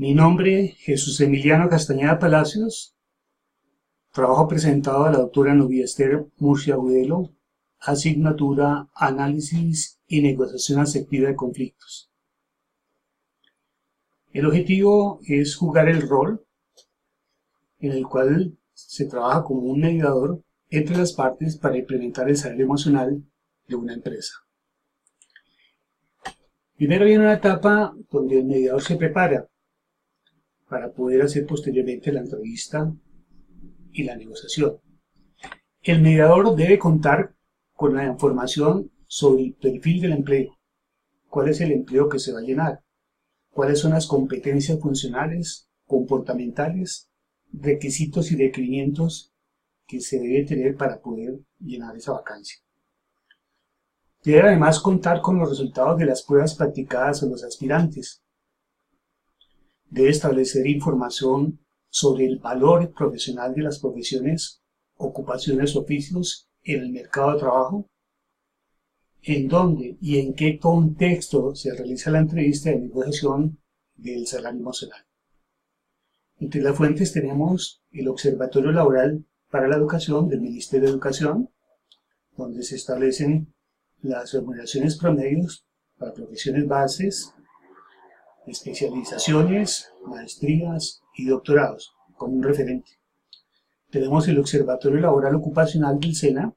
Mi nombre, Jesús Emiliano Castañeda Palacios, trabajo presentado a la doctora Novia Esther Murcia Agudelo, asignatura Análisis y Negociación Asertiva de Conflictos. El objetivo es jugar el rol en el cual se trabaja como un mediador entre las partes para implementar el desarrollo emocional de una empresa. Primero viene una etapa donde el mediador se prepara para poder hacer posteriormente la entrevista y la negociación. El mediador debe contar con la información sobre el perfil del empleo, cuál es el empleo que se va a llenar, cuáles son las competencias funcionales, comportamentales, requisitos y requerimientos que se debe tener para poder llenar esa vacancia. Debe además contar con los resultados de las pruebas practicadas en los aspirantes. Debe establecer información sobre el valor profesional de las profesiones, ocupaciones o oficios en el mercado de trabajo, en dónde y en qué contexto se realiza la entrevista de negociación del salario emocional. Entre las fuentes tenemos el Observatorio Laboral para la Educación del Ministerio de Educación, donde se establecen las remuneraciones promedios para profesiones bases, especializaciones, maestrías y doctorados, como un referente. Tenemos el Observatorio Laboral Ocupacional del SENA,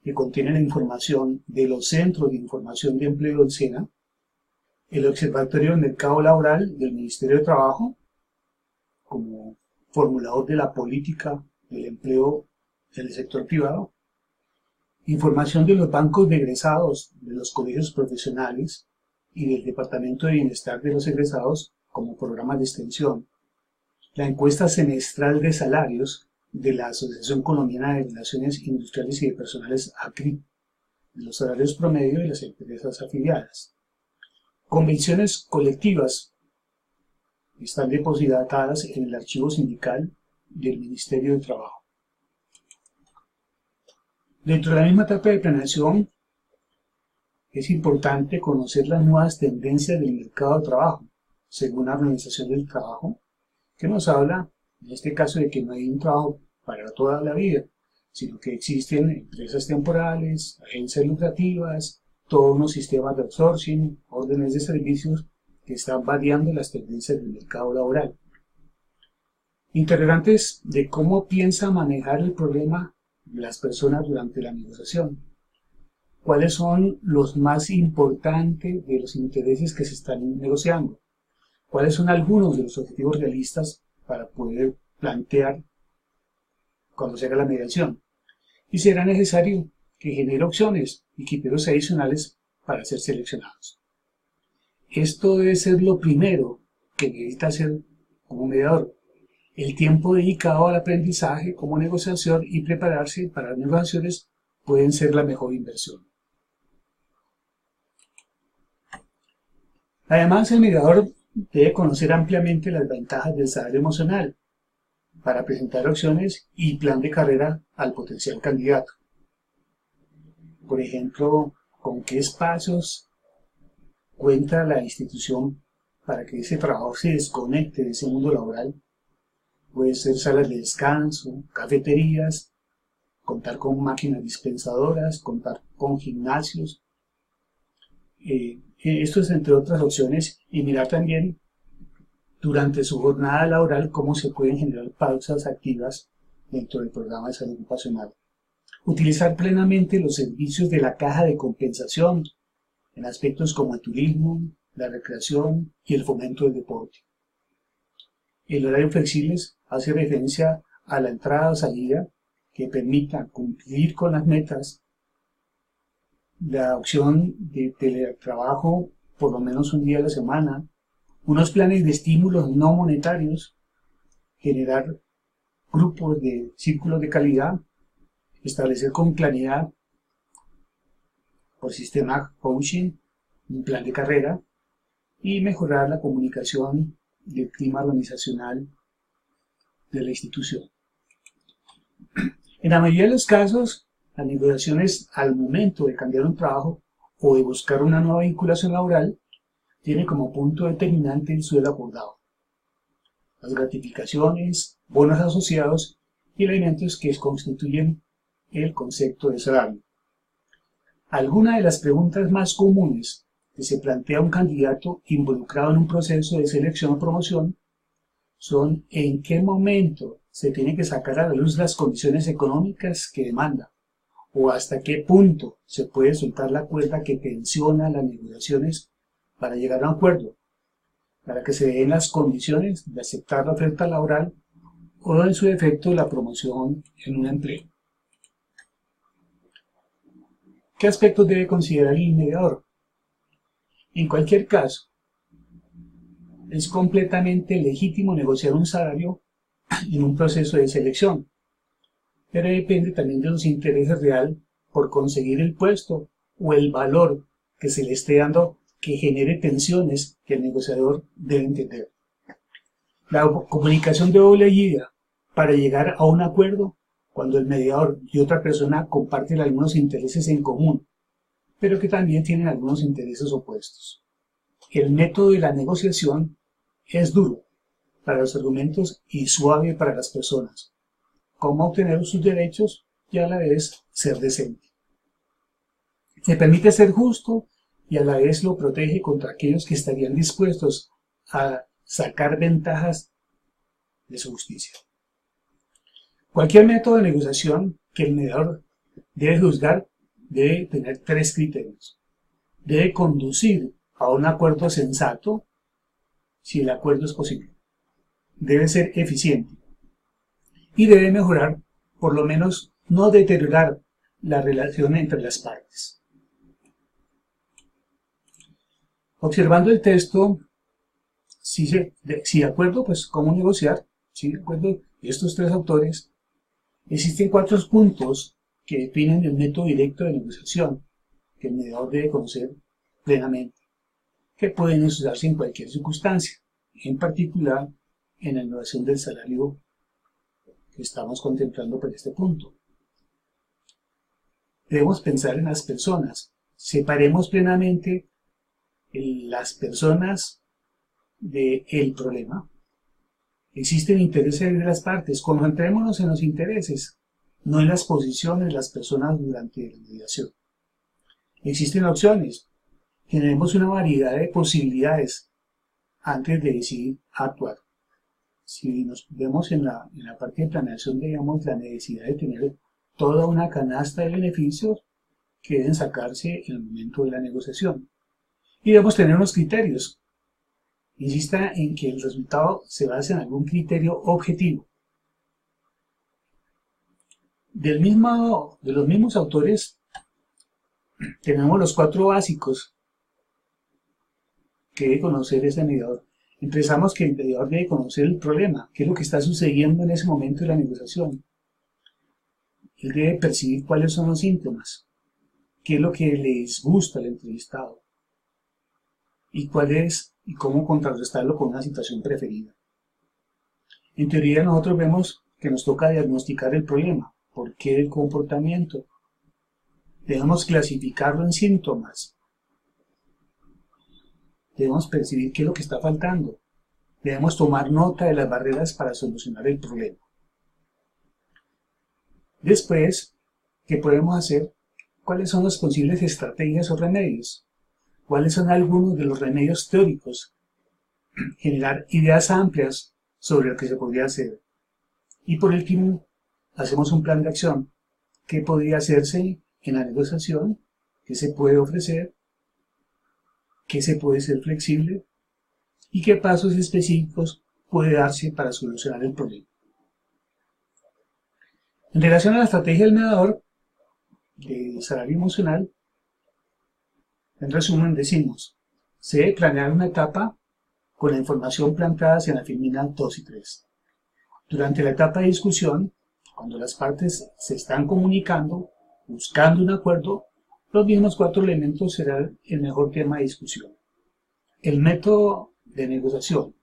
que contiene la información de los Centros de Información de Empleo del SENA, el Observatorio del Mercado Laboral del Ministerio de Trabajo, como formulador de la política del empleo del sector privado, información de los bancos de egresados de los colegios profesionales y del Departamento de Bienestar de los egresados como programas de extensión, la encuesta semestral de salarios de la Asociación Colombiana de Relaciones Industriales y de Personales ACRI, de los salarios promedio de las empresas afiliadas. Convenciones colectivas están depositadas en el archivo sindical del Ministerio de Trabajo. Dentro de la misma etapa de planeación, es importante conocer las nuevas tendencias del mercado de trabajo, según la Organización del Trabajo, que nos habla, en este caso, de que no hay un trabajo para toda la vida, sino que existen empresas temporales, agencias lucrativas, todos unos sistemas de outsourcing, órdenes de servicios que están variando las tendencias del mercado laboral. Interrogantes de cómo piensa manejar el problema de las personas durante la negociación. ¿Cuáles son los más importantes de los intereses que se están negociando? ¿Cuáles son algunos de los objetivos realistas para poder plantear cuando se haga la mediación? Y será necesario que genere opciones y criterios adicionales para ser seleccionados. Esto debe ser lo primero que necesita hacer como mediador. El tiempo dedicado al aprendizaje como negociación y prepararse para las negociaciones pueden ser la mejor inversión. Además, el mediador debe conocer ampliamente las ventajas del salario emocional para presentar opciones y plan de carrera al potencial candidato. Por ejemplo, con qué espacios cuenta la institución para que ese trabajo se desconecte de ese mundo laboral. Puede ser salas de descanso, cafeterías, contar con máquinas dispensadoras, contar con gimnasios. Esto es entre otras opciones, y mirar también durante su jornada laboral cómo se pueden generar pausas activas dentro del programa de salud ocupacional. Utilizar plenamente los servicios de la caja de compensación en aspectos como el turismo, la recreación y el fomento del deporte. El horario flexible hace referencia a la entrada o salida que permita cumplir con las metas, la opción de teletrabajo por lo menos un día a la semana, unos planes de estímulos no monetarios, generar grupos de círculos de calidad, establecer con claridad por sistema coaching un plan de carrera y mejorar la comunicación del clima organizacional de la institución. En la mayoría de los casos, las negociaciones al momento de cambiar un trabajo o de buscar una nueva vinculación laboral tiene como punto determinante el sueldo acordado. las gratificaciones, bonos asociados y elementos que constituyen el concepto de salario. Algunas de las preguntas más comunes que se plantea un candidato involucrado en un proceso de selección o promoción son en qué momento se tiene que sacar a la luz las condiciones económicas que demanda, o hasta qué punto se puede soltar la cuerda que tensiona las negociaciones para llegar a un acuerdo, para que se den las condiciones de aceptar la oferta laboral o en su defecto la promoción en un empleo. ¿Qué aspectos debe considerar el mediador? En cualquier caso, es completamente legítimo negociar un salario en un proceso de selección, pero depende también de los intereses reales por conseguir el puesto o el valor que se le esté dando que genere tensiones que el negociador debe entender. La comunicación de doble guía para llegar a un acuerdo cuando el mediador y otra persona comparten algunos intereses en común, pero que también tienen algunos intereses opuestos. El método de la negociación es duro para los argumentos y suave para las personas. Cómo obtener sus derechos y a la vez ser decente. Le permite ser justo y a la vez lo protege contra aquellos que estarían dispuestos a sacar ventajas de su justicia. Cualquier método de negociación que el mediador debe juzgar debe tener tres criterios. Debe conducir a un acuerdo sensato si el acuerdo es posible. Debe ser eficiente y debe mejorar, por lo menos no deteriorar la relación entre las partes. Observando el texto, si de acuerdo, pues cómo negociar, si de acuerdo de estos tres autores, existen 4 puntos que definen el método directo de negociación que el mediador debe conocer plenamente, que pueden usarse en cualquier circunstancia, en particular en la negociación del salario que estamos contemplando por este punto. Debemos pensar en las personas. Separemos plenamente las personas del problema. Existen intereses de las partes. Concentrémonos en los intereses, no en las posiciones de las personas durante la mediación. Existen opciones. Generemos una variedad de posibilidades antes de decidir actuar. Si nos vemos en la parte de planeación, digamos, la necesidad de tener toda una canasta de beneficios que deben sacarse en el momento de la negociación. Y debemos tener unos criterios. Insista en que el resultado se base en algún criterio objetivo. De los mismos autores, tenemos los 4 básicos que debe conocer ese mediador. Empezamos que el mediador debe conocer el problema, qué es lo que está sucediendo en ese momento de la negociación. Él debe percibir cuáles son los síntomas, qué es lo que les gusta al entrevistado y cómo contrarrestarlo con una situación preferida. En teoría nosotros vemos que nos toca diagnosticar el problema, por qué el comportamiento. Debemos clasificarlo en síntomas. Debemos percibir qué es lo que está faltando. Debemos tomar nota de las barreras para solucionar el problema. Después, ¿qué podemos hacer? ¿Cuáles son las posibles estrategias o remedios? ¿Cuáles son algunos de los remedios teóricos? Generar ideas amplias sobre lo que se podría hacer. Y por último, hacemos un plan de acción. ¿Qué podría hacerse en la negociación? ¿Qué se puede ofrecer? ¿Qué se puede ser flexible? ¿Y qué pasos específicos puede darse para solucionar el problema? En relación a la estrategia del mediador de salario emocional, en resumen decimos, se debe planear una etapa con la información planteada en la filmina 2 y 3. Durante la etapa de discusión, cuando las partes se están comunicando, buscando un acuerdo, los mismos 4 elementos serán el mejor tema de discusión. El método de negociación,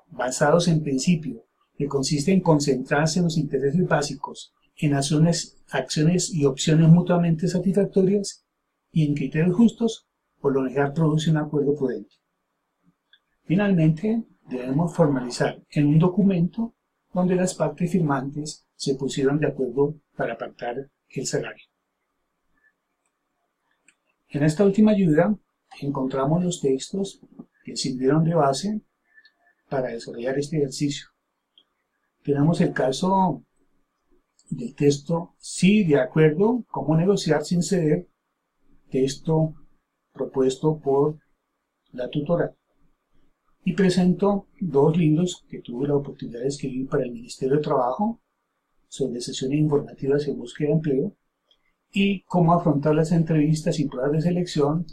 basados en principio, que consiste en concentrarse en los intereses básicos, en acciones y opciones mutuamente satisfactorias y en criterios justos, por lo general produce un acuerdo prudente. Finalmente, debemos formalizar en un documento donde las partes firmantes se pusieron de acuerdo para pactar el salario. En esta última ayuda encontramos los textos que sirvieron de base para desarrollar este ejercicio. Tenemos el caso del texto sí, de acuerdo, cómo negociar sin ceder, texto propuesto por la tutora. Y presento dos libros que tuve la oportunidad de escribir para el Ministerio de Trabajo sobre sesiones informativas en búsqueda de empleo y cómo afrontar las entrevistas y pruebas de selección,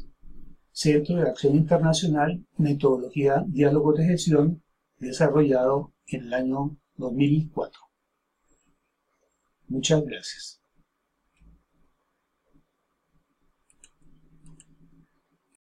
Centro de Acción Internacional, Metodología Diálogos de Gestión, desarrollado en el año 2004. Muchas gracias.